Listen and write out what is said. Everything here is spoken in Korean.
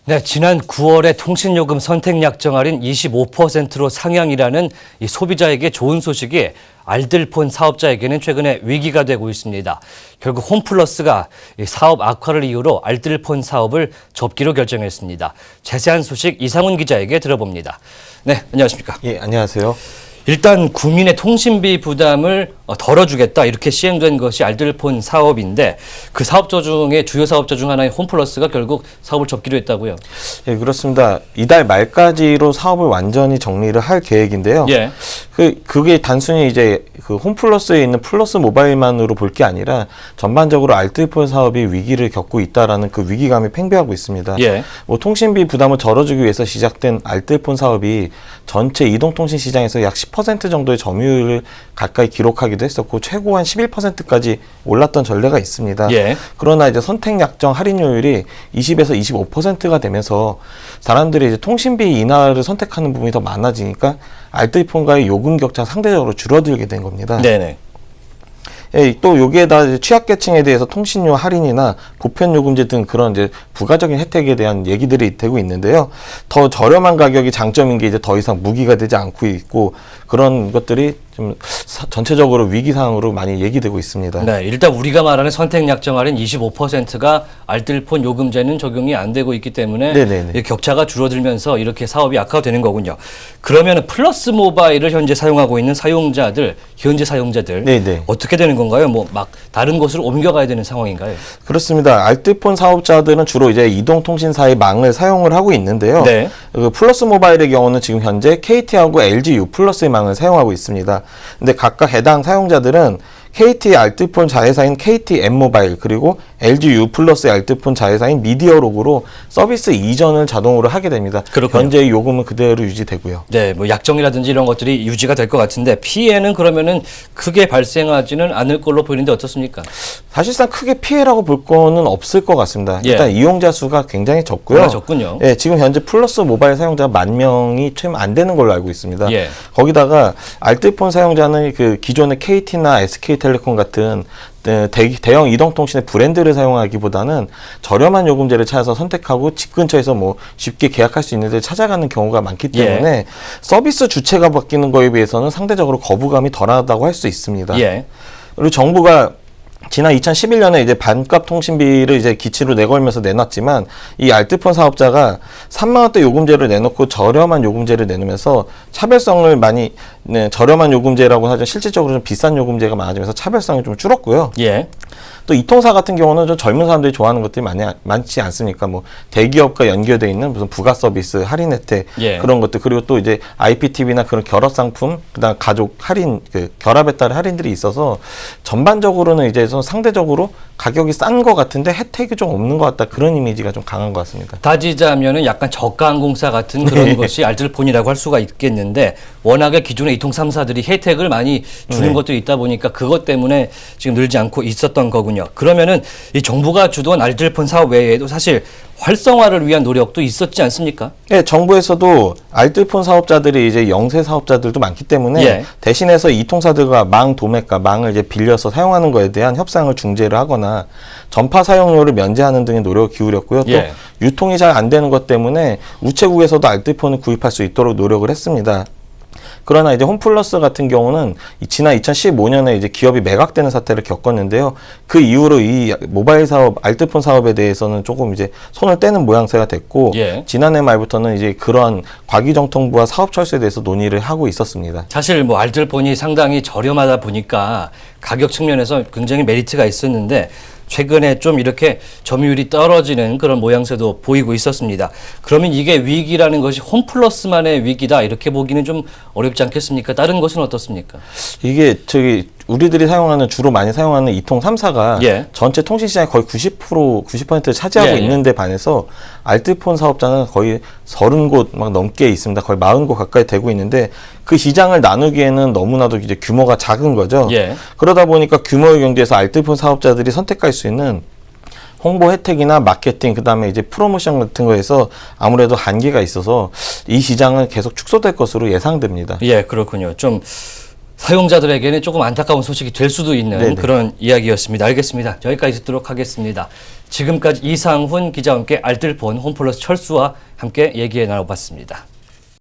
네, 지난 9월에 통신요금 선택약정 할인 25%로 상향이라는 이 소비자에게 좋은 소식이 알뜰폰 사업자에게는 최근에 위기가 되고 있습니다. 결국 홈플러스가 이 사업 악화를 이유로 알뜰폰 사업을 접기로 결정했습니다. 자세한 소식 이상훈 기자에게 들어봅니다. 네, 안녕하십니까? 예, 안녕하세요. 일단 국민의 통신비 부담을 덜어주겠다 이렇게 시행된 것이 알뜰폰 사업인데 그 사업자 중에 주요 사업자 중 하나인 홈플러스가 결국 사업을 접기로 했다고요? 예, 그렇습니다. 이달 말까지로 사업을 완전히 정리를 할 계획인데요. 예. 그게 단순히 이제 그 홈플러스에 있는 플러스 모바일만으로 볼 게 아니라 전반적으로 알뜰폰 사업이 위기를 겪고 있다라는 그 위기감이 팽배하고 있습니다. 예. 뭐 통신비 부담을 덜어주기 위해서 시작된 알뜰폰 사업이 전체 이동통신 시장에서 약 10% 정도의 점유율을 가까이 기록하기도 했었고 최고 한 11%까지 올랐던 전례가 있습니다. 예. 그러나 이제 선택약정 할인율이 20에서 25%가 되면서 사람들이 이제 통신비 인하를 선택하는 부분이 더 많아지니까 알뜰폰과의 요금 격차가 상대적으로 줄어들게 된 겁니다. 네네. 예, 또 여기에다 이제 취약계층에 대해서 통신료 할인이나 보편요금제 등 그런 이제 부가적인 혜택에 대한 얘기들이 되고 있는데요. 더 저렴한 가격이 장점인 게 이제 더 이상 무기가 되지 않고 있고 그런 것들이 좀 전체적으로 위기상으로 많이 얘기되고 있습니다. 네, 일단 우리가 말하는 선택약정 할인 25%가 알뜰폰 요금제는 적용이 안 되고 있기 때문에 네네네. 격차가 줄어들면서 이렇게 사업이 악화되는 거군요. 그러면 플러스 모바일을 현재 사용하고 있는 현재 사용자들 네네. 어떻게 되는 건가요? 뭐 막 다른 곳으로 옮겨가야 되는 상황인가요? 그렇습니다. 알뜰폰 사업자들은 주로 이제 이동통신사의 망을 사용을 하고 있는데요. 네. 그 플러스 모바일의 경우는 지금 현재 KT하고 LG U 플러스의 망을 사용하고 있습니다. 근데 각각 해당 사용자들은 KT 알뜰폰 자회사인 KT M모바일 그리고 LG U 플러스의 알뜰폰 자회사인 미디어록으로 서비스 이전을 자동으로 하게 됩니다. 그렇군요. 현재의 요금은 그대로 유지되고요. 네, 뭐 약정이라든지 이런 것들이 유지가 될 것 같은데 피해는 그러면은 크게 발생하지는 않을 걸로 보이는데 어떻습니까? 사실상 크게 피해라고 볼 거는 없을 것 같습니다. 예. 일단 이용자 수가 굉장히 적고요. 아, 적군요. 예, 지금 현재 플러스 모바일 사용자 10,000명이 채 안 되는 걸로 알고 있습니다. 예. 거기다가 알뜰폰 사용자는 그 기존의 KT나 SK텔레콤 같은 대형 이동통신의 브랜드를 사용하기보다는 저렴한 요금제를 찾아서 선택하고 집 근처에서 뭐 쉽게 계약할 수 있는 데를 찾아가는 경우가 많기 때문에 예. 서비스 주체가 바뀌는 거에 비해서는 상대적으로 거부감이 덜하다고 할 수 있습니다. 예. 그리고 정부가 지난 2011년에 이제 반값 통신비를 이제 기치로 내걸면서 내놨지만 이 알뜰폰 사업자가 3만 원대 요금제를 내놓고 저렴한 요금제를 내놓으면서 차별성을 많이 저렴한 요금제라고 하죠. 실질적으로 좀 비싼 요금제가 많아지면서 차별성이 좀 줄었고요. 예. 또 이 통사 같은 경우는 좀 젊은 사람들이 좋아하는 것들이 많지 않습니까? 뭐 대기업과 연결돼 있는 무슨 부가 서비스, 할인 혜택 예. 그런 것들 그리고 또 이제 IPTV나 그런 결합 상품, 그다음 가족 할인, 그 결합에 따른 할인들이 있어서 전반적으로는 이제 상대적으로 가격이 싼 것 같은데 혜택이 좀 없는 것 같다 그런 이미지가 좀 강한 것 같습니다. 따지자면은 약간 저가 항공사 같은 그런 네. 것이 알뜰폰이라고 할 수가 있겠는데 워낙에 기존의 이통 3사들이 혜택을 많이 주는 네. 것들이 있다 보니까 그것 때문에 지금 늘지 않고 있었던 거군요. 그러면은 이 정부가 주도한 알뜰폰 사업 외에도 사실 활성화를 위한 노력도 있었지 않습니까? 네, 정부에서도 알뜰폰 사업자들이 이제 영세 사업자들도 많기 때문에 예. 대신해서 이 통사들과 망 도매가 망을 이제 빌려서 사용하는 거에 대한 협상을 중재를 하거나 전파 사용료를 면제하는 등의 노력을 기울였고요. 또 예. 유통이 잘 안 되는 것 때문에 우체국에서도 알뜰폰을 구입할 수 있도록 노력을 했습니다. 그러나 이제 홈플러스 같은 경우는 지난 2015년에 이제 기업이 매각되는 사태를 겪었는데요. 그 이후로 이 모바일 사업, 알뜰폰 사업에 대해서는 조금 이제 손을 떼는 모양새가 됐고, 예. 지난해 말부터는 이제 그런 과기정통부와 사업 철수에 대해서 논의를 하고 있었습니다. 사실 뭐 알뜰폰이 상당히 저렴하다 보니까 가격 측면에서 굉장히 메리트가 있었는데 최근에 좀 이렇게 점유율이 떨어지는 그런 모양새도 보이고 있었습니다. 그러면 이게 위기라는 것이 홈플러스만의 위기다 이렇게 보기는 좀 어렵지 않겠습니까? 다른 것은 어떻습니까? 이게 우리들이 주로 많이 사용하는 이통 3사가 예. 전체 통신 시장의 거의 90%를 차지하고 예, 예. 있는데 반해서 알뜰폰 사업자는 거의 30곳 막 넘게 있습니다. 거의 40곳 가까이 되고 있는데 그 시장을 나누기에는 너무나도 이제 규모가 작은 거죠. 예. 그러다 보니까 규모의 경제에서 알뜰폰 사업자들이 선택할 수 있는 홍보 혜택이나 마케팅, 그다음에 이제 프로모션 같은 거에서 아무래도 한계가 있어서 이 시장은 계속 축소될 것으로 예상됩니다. 예, 그렇군요. 좀 사용자들에게는 조금 안타까운 소식이 될 수도 있는 네네. 그런 이야기였습니다. 알겠습니다. 여기까지 듣도록 하겠습니다. 지금까지 이상훈 기자와 함께 알뜰폰 홈플러스 철수와 함께 얘기해 나눠봤습니다.